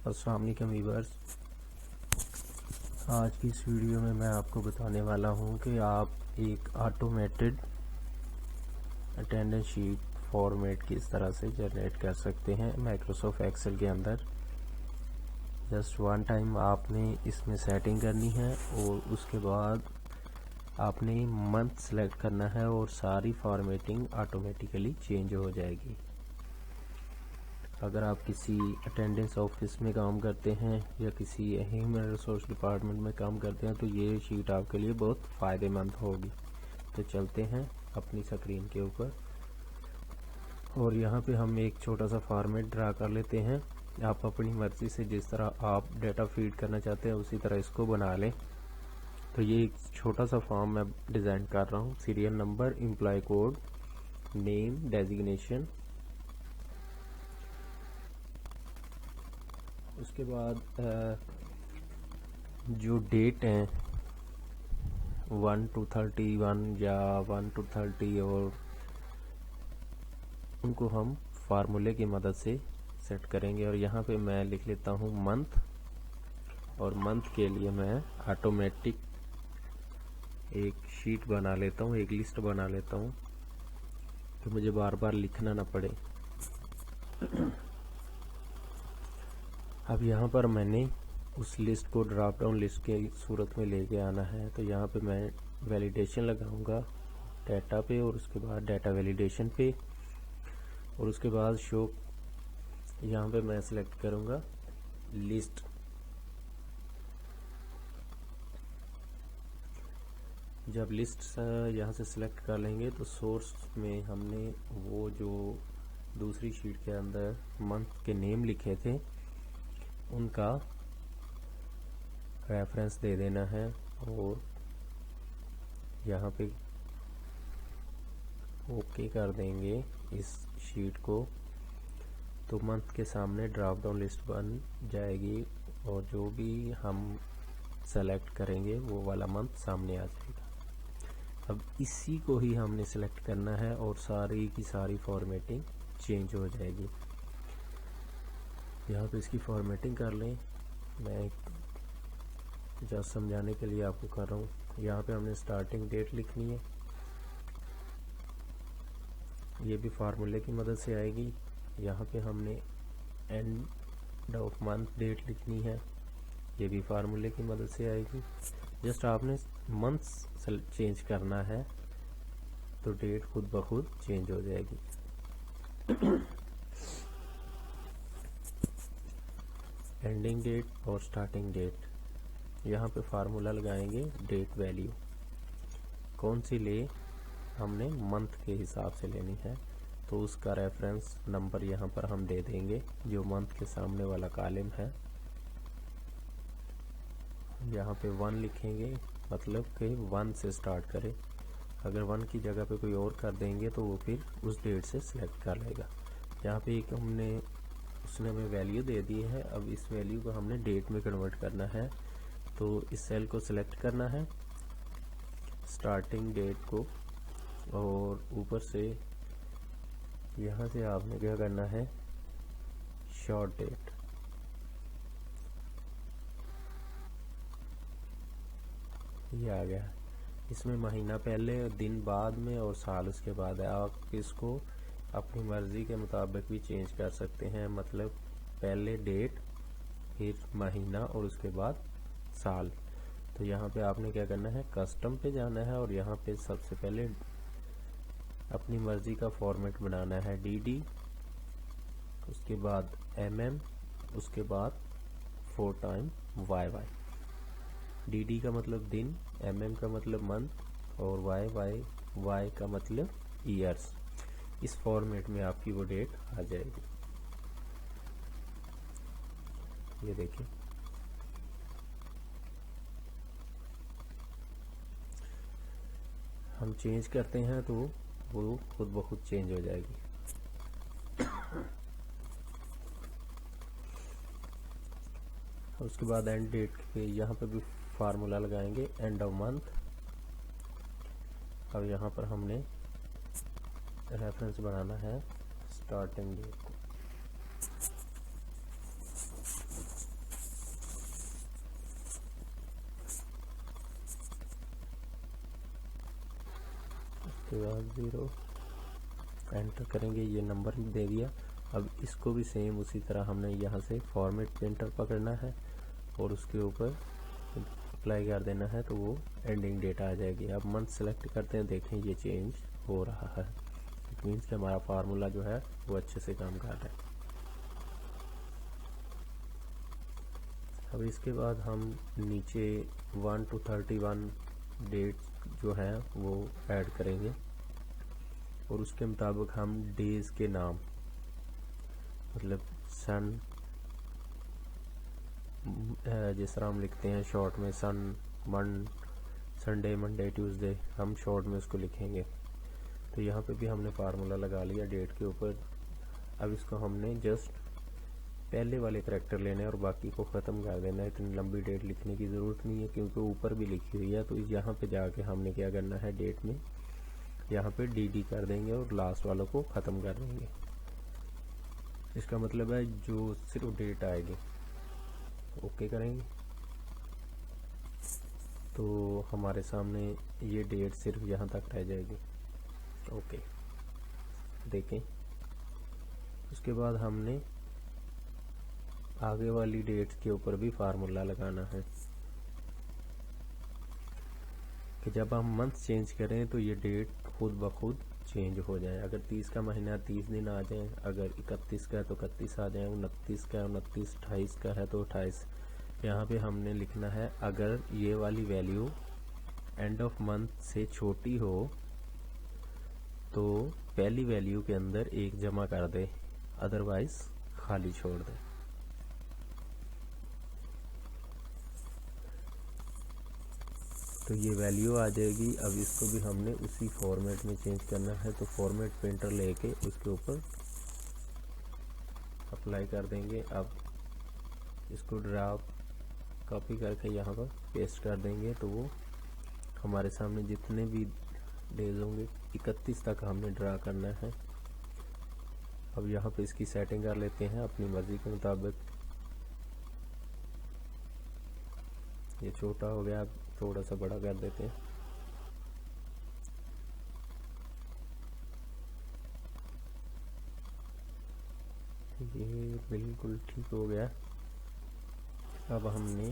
अस्सलाम वालेकुम व्यूअर्स। आज की इस वीडियो में मैं आपको बताने वाला हूं कि आप एक ऑटोमेटेड अटेंडेंस शीट फॉर्मेट किस तरह से जनरेट कर सकते हैं माइक्रोसॉफ्ट एक्सेल के अंदर। जस्ट वन टाइम आपने इसमें सेटिंग करनी है और उसके बाद आपने मंथ सेलेक्ट करना है और सारी फॉर्मेटिंग ऑटोमेटिकली चेंज हो जाएगी। अगर आप किसी अटेंडेंस ऑफिस में काम करते हैं या किसी ह्यूमन रिसोर्स डिपार्टमेंट में काम करते हैं तो ये शीट आपके लिए बहुत फ़ायदेमंद होगी। तो चलते हैं अपनी स्क्रीन के ऊपर और यहाँ पे हम एक छोटा सा फॉर्मेट ड्रा कर लेते हैं। आप अपनी मर्ज़ी से जिस तरह आप डाटा फीड करना चाहते हैं उसी तरह इसको बना लें। तो ये एक छोटा सा फॉर्म मैं डिज़ाइन कर रहा हूँ। Serial number, employ code, name, designation, उसके बाद जो डेट हैं 1 to 31 या 1 to 30 और उनको हम फार्मूले की मदद से सेट करेंगे। और यहाँ पे मैं लिख लेता हूँ मंथ, और मंथ के लिए मैं ऑटोमेटिक एक शीट बना लेता हूँ, एक लिस्ट बना लेता हूँ कि मुझे बार बार लिखना ना पड़े। अब यहाँ पर मैंने उस लिस्ट को ड्रॉप डाउन लिस्ट के सूरत में लेके आना है। तो यहाँ पे मैं वैलिडेशन लगाऊंगा डाटा पे और उसके बाद डाटा वैलिडेशन पे, और उसके बाद शो यहाँ पे मैं सिलेक्ट करूँगा लिस्ट। जब लिस्ट यहाँ से सिलेक्ट कर लेंगे तो सोर्स में हमने वो जो दूसरी शीट के अंदर मंथ के नेम लिखे थे उनका रेफरेंस दे देना है और यहाँ पे ओके कर देंगे इस शीट को। तो मंथ के सामने ड्रॉप डाउन लिस्ट बन जाएगी और जो भी हम सेलेक्ट करेंगे वो वाला मंथ सामने आ जाएगा। अब इसी को ही हमने सेलेक्ट करना है और सारी की सारी फॉर्मेटिंग चेंज हो जाएगी। यहाँ पे इसकी फॉर्मेटिंग कर लें, मैं जस्ट समझाने के लिए आपको कर रहा हूँ। यहाँ पे हमने स्टार्टिंग डेट लिखनी है, ये भी फार्मूले की मदद से आएगी। यहाँ पे हमने एंड ऑफ मंथ डेट लिखनी है, ये भी फार्मूले की मदद से आएगी। जस्ट आपने मंथ्स चेंज करना है तो डेट खुद ब खुद चेंज हो जाएगी। एंडिंग डेट और स्टार्टिंग डेट, यहाँ पे फार्मूला लगाएंगे डेट वैल्यू कौन सी ले, हमने मंथ के हिसाब से लेनी है तो उसका रेफरेंस नंबर यहाँ पर हम दे देंगे जो मंथ के सामने वाला कॉलम है। यहाँ पे 1 लिखेंगे, मतलब कि 1 से स्टार्ट करें। अगर 1 की जगह पे कोई और कर देंगे तो वो फिर उस डेट से सिलेक्ट कर लेगा। यहाँ पे एक उसने हमें वैल्यू दे दी है। अब इस वैल्यू को हमने डेट में कन्वर्ट करना है तो इस सेल को सिलेक्ट करना है, स्टार्टिंग डेट को, और ऊपर से यहाँ से आपने क्या करना है शॉर्ट डेट। ये आ गया, इसमें महीना पहले, दिन बाद में और साल उसके बाद है। आप इसको अपनी मर्ज़ी के मुताबिक भी चेंज कर सकते हैं, मतलब पहले डेट फिर महीना और उसके बाद साल। तो यहाँ पे आपने क्या करना है कस्टम पे जाना है और यहाँ पे सबसे पहले अपनी मर्ज़ी का फॉर्मेट बनाना है डी, उसके बाद mm, उसके बाद 4 टाइम YY। डी का मतलब दिन, mm का मतलब मंथ और YY का मतलब ईयर्स। इस फॉर्मेट में आपकी वो डेट आ जाएगी। ये देखिए, हम चेंज करते हैं तो वो खुद ब खुद चेंज हो जाएगी। उसके बाद एंड डेट पे यहाँ पे भी फार्मूला लगाएंगे एंड ऑफ मंथ। अब यहाँ पर हमने रेफरेंस बनाना है स्टार्टिंग डेट को। उसके बाद 0 एंटर करेंगे, ये नंबर दे दिया। अब इसको भी सेम उसी तरह हमने यहाँ से फॉर्मेट प्रिंटर पकड़ना है और उसके ऊपर अप्लाई कर देना है, तो वो एंडिंग डेट आ जाएगी। अब मंथ सेलेक्ट करते हैं, देखें ये चेंज हो रहा है। इट मीन्स कि हमारा फार्मूला जो है वो अच्छे से काम कर रहा है। अब इसके बाद हम नीचे 1 to 31 डेट जो है वो ऐड करेंगे और उसके मुताबिक हम डेज के नाम, मतलब सन, जिस तरह हम लिखते हैं शॉर्ट में सन, संडे, मंडे, ट्यूसडे, हम शॉर्ट में उसको लिखेंगे। तो यहाँ पे भी हमने फार्मूला लगा लिया डेट के ऊपर। अब इसको हमने जस्ट पहले वाले करैक्टर लेने और बाकी को ख़त्म कर देना है। इतनी लंबी डेट लिखने की ज़रूरत नहीं है क्योंकि ऊपर भी लिखी हुई है। तो यहाँ पे जाके हमने क्या करना है, डेट में यहाँ पे डी कर देंगे और लास्ट वालों को ख़त्म कर देंगे। इसका मतलब है जो सिर्फ डेट आएगी, ओके करेंगे तो हमारे सामने ये डेट सिर्फ यहाँ तक रह जाएगी। ओके देखें। उसके बाद हमने आगे वाली डेट के ऊपर भी फार्मूला लगाना है कि जब हम मंथ चेंज करें तो ये डेट खुद ब खुद चेंज हो जाए। अगर 30 का महीना 30 दिन आ जाए, अगर 31 का है तो 31 आ जाए, 29 का है 29, 28 का है तो 28। यहाँ पे हमने लिखना है अगर ये वाली वैल्यू एंड ऑफ मंथ से छोटी हो तो पहली वैल्यू के अंदर 1 जमा कर दे, अदरवाइज खाली छोड़ दे। तो ये वैल्यू आ जाएगी। अब इसको भी हमने उसी फॉर्मेट में चेंज करना है, तो फॉर्मेट प्रिंटर लेके उसके ऊपर अप्लाई कर देंगे। अब इसको ड्राप कॉपी करके यहाँ पर पेस्ट कर देंगे तो वो हमारे सामने जितने भी डेज होंगे 31 तक हमने ड्रा करना है। अब यहाँ पे इसकी सेटिंग कर लेते हैं अपनी मर्ज़ी के मुताबिक। ये छोटा हो गया, थोड़ा सा बड़ा कर देते हैं। ये बिल्कुल ठीक हो गया। अब हमने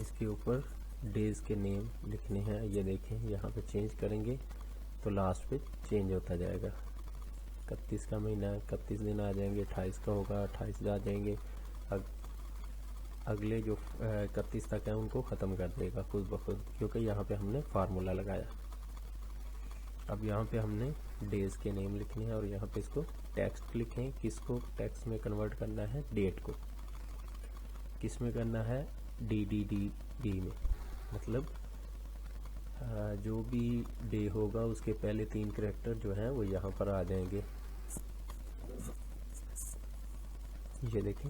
इसके ऊपर डेज के नेम लिखने हैं। ये देखें यहाँ पे चेंज करेंगे तो लास्ट पे चेंज होता जाएगा। 31 का महीना 31 दिन आ जाएंगे, 28 का होगा 28 आ जाएंगे। अगले जो 31 तक है उनको ख़त्म कर देगा खुद ब खुद, क्योंकि यहाँ पे हमने फार्मूला लगाया। अब यहाँ पे हमने डेज के नेम लिखने हैं और यहाँ पे इसको टेक्स्ट लिखें। किसको टेक्स्ट में कन्वर्ट करना है, डेट को। किस में करना है, डी में, मतलब जो भी डे होगा उसके पहले 3 करैक्टर जो हैं वो यहाँ पर आ जाएंगे। ये देखें।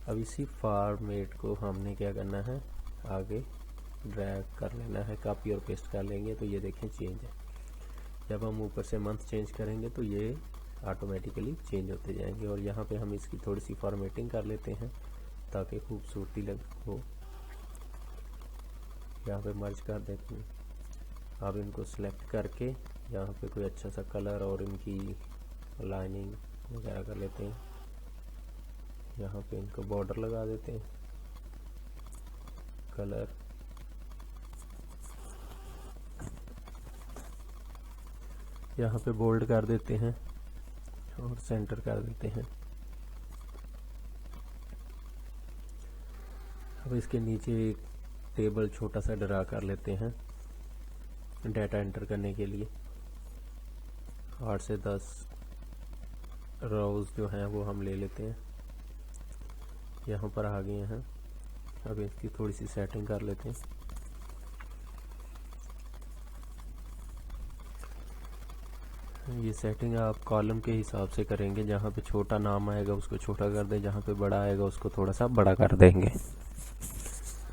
अब इसी फॉर्मेट को हमने क्या करना है, आगे ड्रैग कर लेना है, कॉपी और पेस्ट कर लेंगे तो ये देखें चेंज है। जब हम ऊपर से मंथ चेंज करेंगे तो ये ऑटोमेटिकली चेंज होते जाएंगे। और यहाँ पे हम इसकी थोड़ी सी फॉर्मेटिंग कर लेते हैं ताकि खूबसूरती लग हो। यहाँ पे मर्ज कर देते हैं। अब इनको सिलेक्ट करके यहाँ पे कोई अच्छा सा कलर और इनकी लाइनिंग वगैरह कर लेते हैं। यहाँ पे इनको बॉर्डर लगा देते हैं, कलर, यहाँ पे बोल्ड कर देते हैं और सेंटर कर देते हैं। अब इसके नीचे एक टेबल छोटा सा ड्रा कर लेते हैं डाटा एंटर करने के लिए। 8 से 10 रोज जो हैं वो हम ले लेते हैं। यहाँ पर आ गए हैं। अब इसकी थोड़ी सी सेटिंग कर लेते हैं। ये सेटिंग आप कॉलम के हिसाब से करेंगे। जहाँ पे छोटा नाम आएगा उसको छोटा कर दें, जहाँ पे बड़ा आएगा उसको थोड़ा सा बड़ा कर देंगे।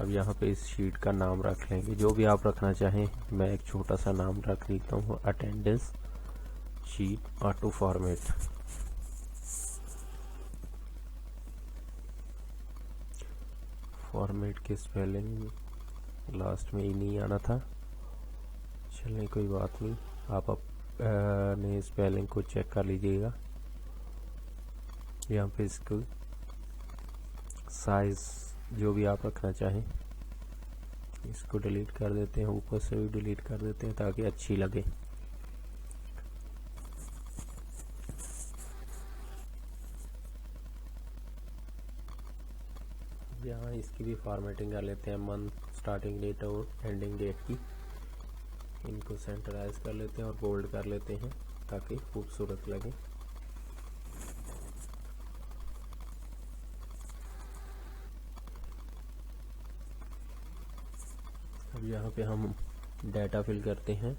अब यहाँ पे इस शीट का नाम रख लेंगे, जो भी आप रखना चाहें। मैं एक छोटा सा नाम रख देता हूँ, attendance sheet auto format. Format की स्पेलिंग लास्ट में ही नहीं आना था, चलिए कोई बात नहीं। आप अपने स्पेलिंग को चेक कर लीजिएगा। यहाँ पे इसको साइज जो भी आप रखना चाहें इसको डिलीट कर देते हैं, ऊपर से भी डिलीट कर देते हैं ताकि अच्छी लगे। यहाँ इसकी भी फॉर्मेटिंग कर लेते हैं, मंथ, स्टार्टिंग डेट और एंडिंग डेट की। इनको सेंटराइज कर लेते हैं और बोल्ड कर लेते हैं ताकि खूबसूरत लगे। अब यहाँ पे हम डाटा फिल करते हैं।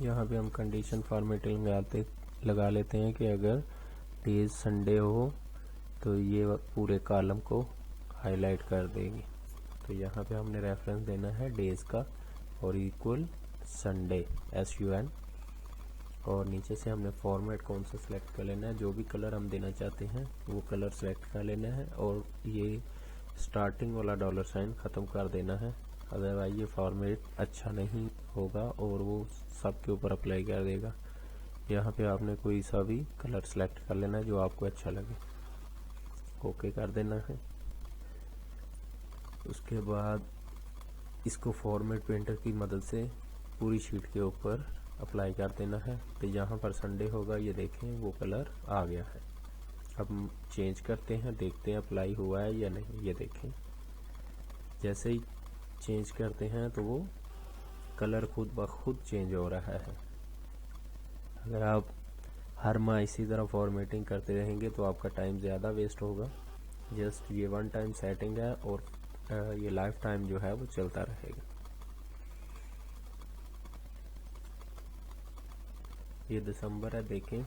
यहाँ पे हम कंडीशन फॉर्मेटिंग लगा लेते हैं कि अगर डेज संडे हो तो ये पूरे कॉलम को हाईलाइट कर देगी। तो यहाँ पे हमने रेफरेंस देना है डेज का और इक्वल संडे SUN, और नीचे से हमने फॉर्मेट कौन सा सिलेक्ट कर लेना है, जो भी कलर हम देना चाहते हैं वो कलर सेलेक्ट कर लेना है और ये स्टार्टिंग वाला $साइन ख़त्म कर देना है। अदरवाइज ये फॉर्मेट अच्छा नहीं होगा और वो सबके ऊपर अप्लाई कर देगा। यहाँ पे आपने कोई सा भी कलर सेलेक्ट कर लेना है जो आपको अच्छा लगे, ओके कर देना है। उसके बाद इसको फॉर्मेट पेंटर की मदद से पूरी शीट के ऊपर अप्लाई कर देना है। तो यहाँ पर संडे होगा, ये देखें वो कलर आ गया है। अब चेंज करते हैं, देखते हैं अप्लाई हुआ है या नहीं। ये देखें जैसे ही चेंज करते हैं तो वो कलर खुद ब खुद चेंज हो रहा है। अगर आप हर माह इसी तरह फॉर्मेटिंग करते रहेंगे तो आपका टाइम ज़्यादा वेस्ट होगा। जस्ट ये 1 टाइम सेटिंग है और ये लाइफ टाइम जो है वो चलता रहेगा। ये दिसंबर है, देखें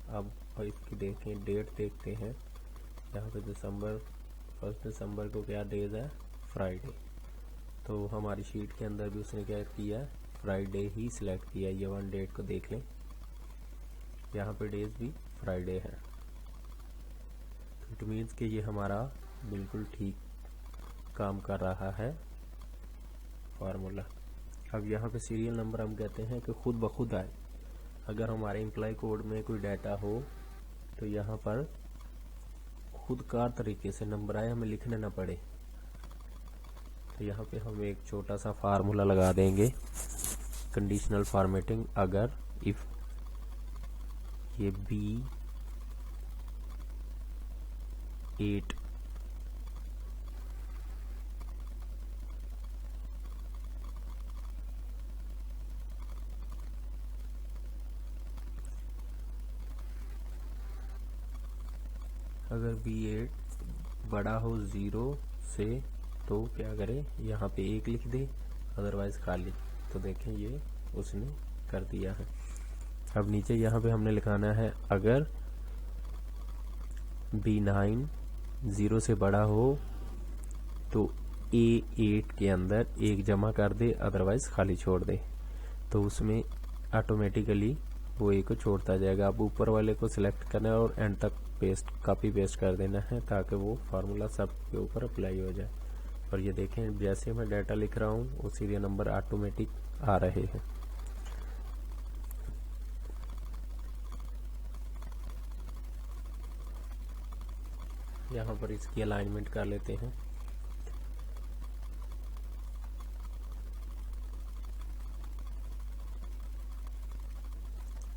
अब इसकी देखें डेट देखते हैं। यहाँ पे 1 दिसंबर को क्या डेज है, फ्राइडे। तो हमारी शीट के अंदर भी उसने क्या किया, फ्राइडे ही सिलेक्ट किया। ये 1 डेट को देख लें, यहाँ पे डेज भी फ्राइडे है। तो इट मीन्स कि ये हमारा बिल्कुल ठीक काम कर रहा है फार्मूला। अब यहाँ पे सीरियल नंबर हम कहते हैं कि खुद ब खुद आए। अगर हमारे एम्प्लॉय कोड में कोई डाटा हो तो यहाँ पर खुद कार तरीके से नंबर आए, हमें लिखने ना पड़े। तो यहाँ पे हम एक छोटा सा फार्मूला लगा देंगे, कंडीशनल फॉर्मेटिंग। अगर इफ ये B8 अगर B8 बड़ा हो 0 से तो क्या करें, यहाँ पे 1 लिख दे, अदरवाइज खाली। तो देखें ये उसने कर दिया है। अब नीचे यहाँ पे हमने लिखाना है अगर B9 0 से बड़ा हो तो A8 के अंदर 1 जमा कर दे, अदरवाइज खाली छोड़ दे। तो उसमें ऑटोमेटिकली वो A को छोड़ता जाएगा। अब ऊपर वाले को सिलेक्ट करना है और एंड तक कॉपी पेस्ट कर देना है ताकि वो फार्मूला सब के ऊपर अप्लाई हो जाए। और ये देखें जैसे मैं डाटा लिख रहा हूँ वो सीरियल नंबर ऑटोमेटिक आ रहे हैं। यहाँ पर इसकी अलाइनमेंट कर लेते हैं।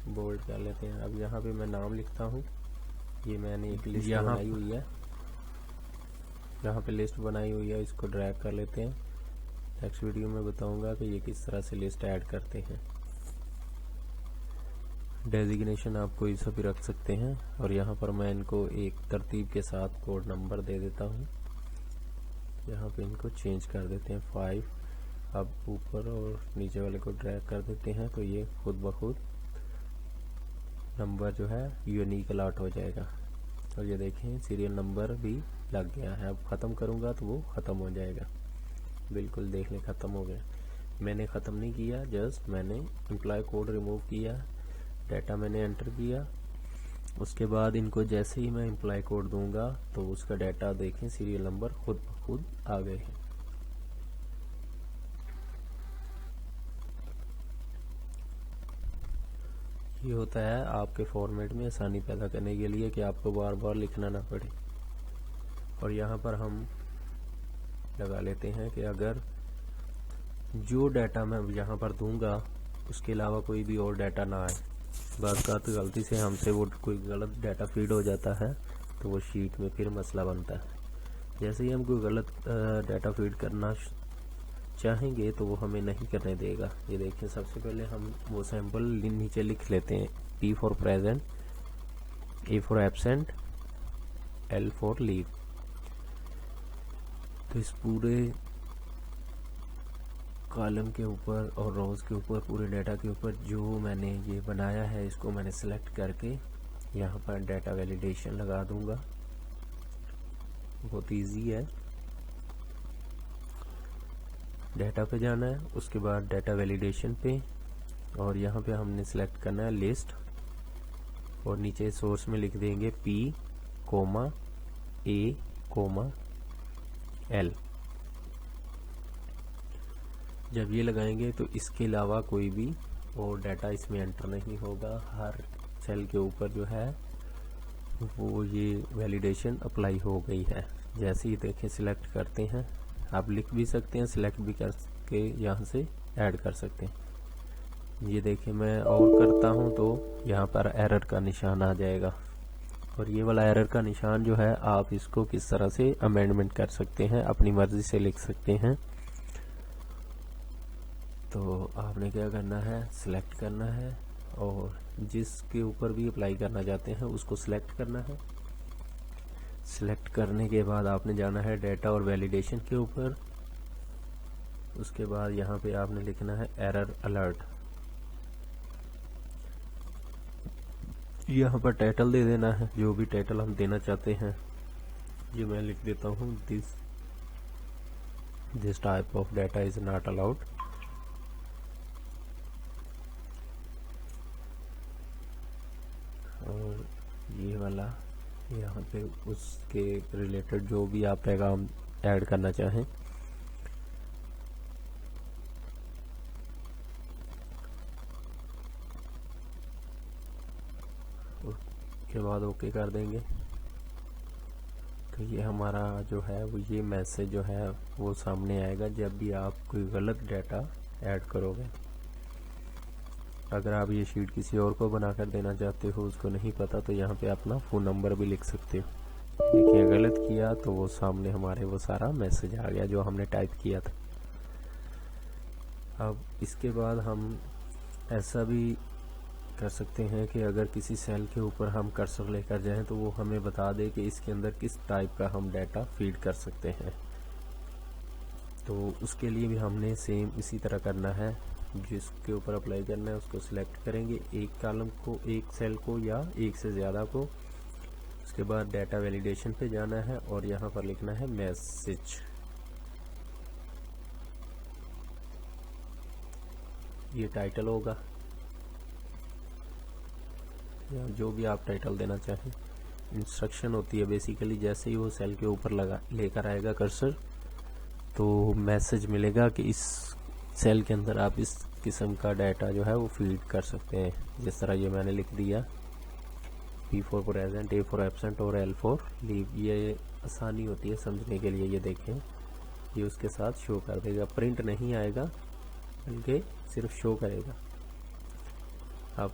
बोल्ड कर लेते हैं। अब यहाँ पे मैं नाम लिखता हूँ। ये मैंने एक लिस्ट बनाई हुई है, यहाँ पे लिस्ट बनाई हुई है, इसको ड्रैग कर लेते हैं। नेक्स्ट वीडियो में बताऊंगा कि ये किस तरह से लिस्ट ऐड करते हैं। डेजिग्नेशन आप कोई सा भी रख सकते हैं और यहाँ पर मैं इनको एक तरतीब के साथ कोड नंबर दे देता हूँ। यहाँ पे इनको चेंज कर देते हैं 5। अब ऊपर और नीचे वाले को ड्रैग कर देते हैं तो ये खुद ब खुद नंबर जो है यूनिक अलॉट हो जाएगा। और ये देखें सीरियल नंबर भी लग गया है। अब ख़त्म करूँगा तो वो ख़त्म हो जाएगा। बिल्कुल देख लें ख़त्म हो गया। मैंने ख़त्म नहीं किया, जस्ट मैंने एम्प्लॉय कोड रिमूव किया, डाटा मैंने एंटर किया। उसके बाद इनको जैसे ही मैं एम्प्लॉय कोड दूंगा तो उसका डाटा देखें, सीरियल नंबर खुद ब खुद आ गए हैं। ये होता है आपके फॉर्मेट में आसानी पैदा करने के लिए कि आपको बार बार लिखना ना पड़े। और यहाँ पर हम लगा लेते हैं कि अगर जो डाटा मैं यहाँ पर दूंगा उसके अलावा कोई भी और डाटा ना आए, बस तो गलती से हमसे वो कोई गलत डाटा फीड हो जाता है तो वो शीट में फिर मसला बनता है। जैसे ही हम कोई गलत डाटा फीड करना चाहेंगे तो वो हमें नहीं करने देगा। ये देखिए, सबसे पहले हम वो सैंपल नीचे लिख लेते हैं, P for present, A for absent, L for leave. तो इस पूरे कॉलम के ऊपर और रोज के ऊपर, पूरे डाटा के ऊपर जो मैंने ये बनाया है इसको मैंने सेलेक्ट करके यहाँ पर डाटा वैलिडेशन लगा दूंगा। बहुत इजी है। डाटा पे जाना है, उसके बाद डाटा वैलिडेशन पे, और यहाँ पे हमने सेलेक्ट करना है लिस्ट, और नीचे सोर्स में लिख देंगे P, A, L। जब ये लगाएंगे तो इसके अलावा कोई भी और डाटा इसमें एंटर नहीं होगा। हर सेल के ऊपर जो है वो ये वैलिडेशन अप्लाई हो गई है। जैसे ही देखें सिलेक्ट करते हैं, आप लिख भी सकते हैं, सिलेक्ट भी करके यहाँ से ऐड कर सकते हैं। ये देखिए, मैं और करता हूँ तो यहाँ पर एरर का निशान आ जाएगा, और ये वाला एरर का निशान जो है आप इसको किस तरह से अमेंडमेंट कर सकते हैं, अपनी मर्जी से लिख सकते हैं। तो आपने क्या करना है, सिलेक्ट करना है और जिसके ऊपर भी अप्लाई करना चाहते हैं उसको सिलेक्ट करना है। सिलेक्ट करने के बाद आपने जाना है डाटा और वैलिडेशन के ऊपर। उसके बाद यहाँ पे आपने लिखना है एरर अलर्ट। यहाँ पर टाइटल दे देना है, जो भी टाइटल हम देना चाहते हैं। ये मैं लिख देता हूँ, this type of data is not allowed. और ये वाला यहाँ पे उसके रिलेटेड जो भी आप पैगाम ऐड करना चाहें। उसके बाद ओके कर देंगे तो ये हमारा जो है वो ये मैसेज जो है वो सामने आएगा जब भी आप कोई गलत डाटा ऐड करोगे। अगर आप ये शीट किसी और को बनाकर देना चाहते हो, उसको नहीं पता, तो यहाँ पे अपना फ़ोन नंबर भी लिख सकते हो। देखिए, गलत किया तो वो सामने हमारे वो सारा मैसेज आ गया जो हमने टाइप किया था। अब इसके बाद हम ऐसा भी कर सकते हैं कि अगर किसी सेल के ऊपर हम कर्सर लेकर जाएं तो वो हमें बता दे कि इसके अंदर किस टाइप का हम डाटा फीड कर सकते हैं। तो उसके लिए भी हमने सेम इसी तरह करना है। जिसके ऊपर अप्लाई करना है उसको सिलेक्ट करेंगे, एक कॉलम को, एक सेल को या एक से ज़्यादा को। उसके बाद डाटा वैलिडेशन पे जाना है और यहाँ पर लिखना है मैसेज। ये टाइटल होगा या जो भी आप टाइटल देना चाहें। इंस्ट्रक्शन होती है बेसिकली, जैसे ही वो सेल के ऊपर लगा लेकर आएगा कर्सर तो मैसेज मिलेगा कि इस सेल के अंदर आप इस किस्म का डाटा जो है वो फीड कर सकते हैं। जिस तरह ये मैंने लिख दिया, P for present, A for absent और L फॉर लीव। ये आसानी होती है समझने के लिए। ये देखें, ये उसके साथ शो कर देगा, प्रिंट नहीं आएगा बल्कि सिर्फ शो करेगा। आप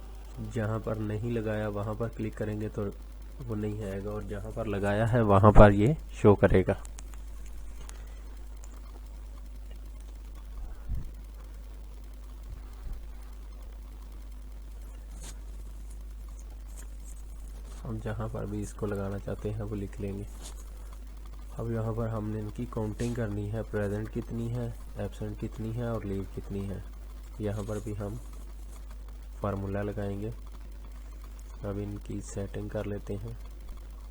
जहाँ पर नहीं लगाया वहाँ पर क्लिक करेंगे तो वो नहीं आएगा, और जहाँ पर लगाया है वहाँ पर ये शो करेगा। हम जहाँ पर भी इसको लगाना चाहते हैं वो लिख लेंगे। अब यहाँ पर हमने इनकी काउंटिंग करनी है, प्रेजेंट कितनी है, एब्सेंट कितनी है और लीव कितनी है। यहाँ पर भी हम फार्मूला लगाएंगे। अब इनकी सेटिंग कर लेते हैं,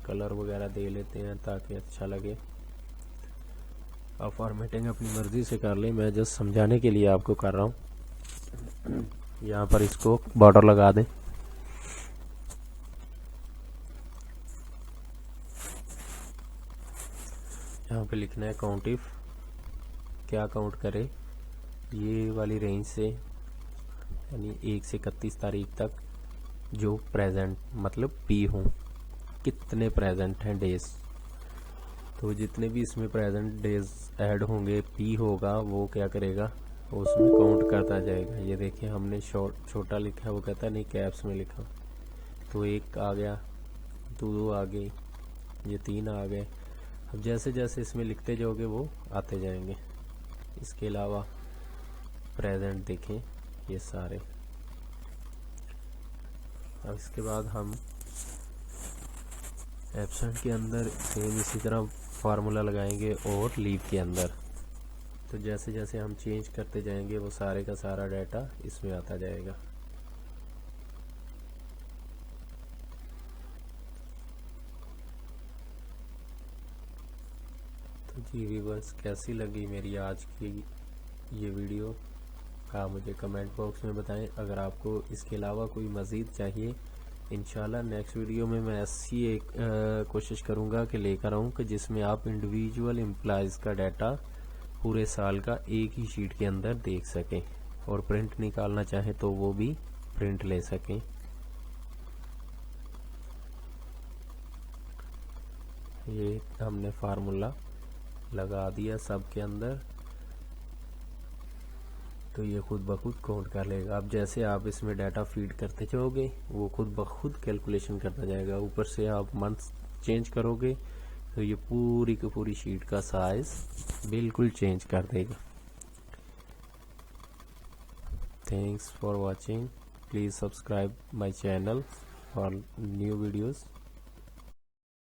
कलर वगैरह दे लेते हैं ताकि अच्छा लगे। आप फॉर्मेटिंग अपनी मर्ज़ी से कर लें, मैं जस्ट समझाने के लिए आपको कर रहा हूँ। यहाँ पर इसको बॉर्डर लगा दें। यहाँ पे लिखना है काउंट इफ, क्या काउंट करे, ये वाली रेंज से यानी 1 से 31 तारीख तक जो प्रेजेंट मतलब पी हों, कितने प्रेजेंट हैं डेज, तो जितने भी इसमें प्रेजेंट डेज ऐड होंगे पी होगा वो क्या करेगा, वो उसमें काउंट करता जाएगा। ये देखिए हमने छोटा लिखा है, वो कहता नहीं कैप्स में लिखा, तो 1 आ गया, 2 आ गई, ये 3 आ गए। अब जैसे जैसे इसमें लिखते जाओगे वो आते जाएंगे। इसके अलावा प्रेजेंट देखें ये सारे। अब इसके बाद हम एब्सेंट के अंदर सेम इसी तरह फार्मूला लगाएंगे और लीव के अंदर। तो जैसे जैसे हम चेंज करते जाएंगे वो सारे का सारा डाटा इसमें आता जाएगा। तो जी व्यूअर्स, कैसी लगी मेरी आज की ये वीडियो आप मुझे कमेंट बॉक्स में बताएं। अगर आपको इसके अलावा कोई मज़ीद चाहिए, इंशाल्लाह नेक्स्ट वीडियो में मैं ऐसी एक कोशिश करूंगा कि लेकर आऊँ कि जिसमें आप इंडिविजुअल एम्प्लॉयज़ का डाटा पूरे साल का एक ही शीट के अंदर देख सकें, और प्रिंट निकालना चाहें तो वो भी प्रिंट ले सकें। ये हमने फार्मूला लगा दिया सब के अंदर, तो ये खुद ब खुद काउंट कर लेगा। अब जैसे आप इसमें डाटा फीड करते जाओगे वो खुद ब खुद कैलकुलेशन करता जाएगा। ऊपर से आप मंथ चेंज करोगे तो ये पूरी की पूरी शीट का साइज बिल्कुल चेंज कर देगा। Thanks for watching, please subscribe my channel for new videos.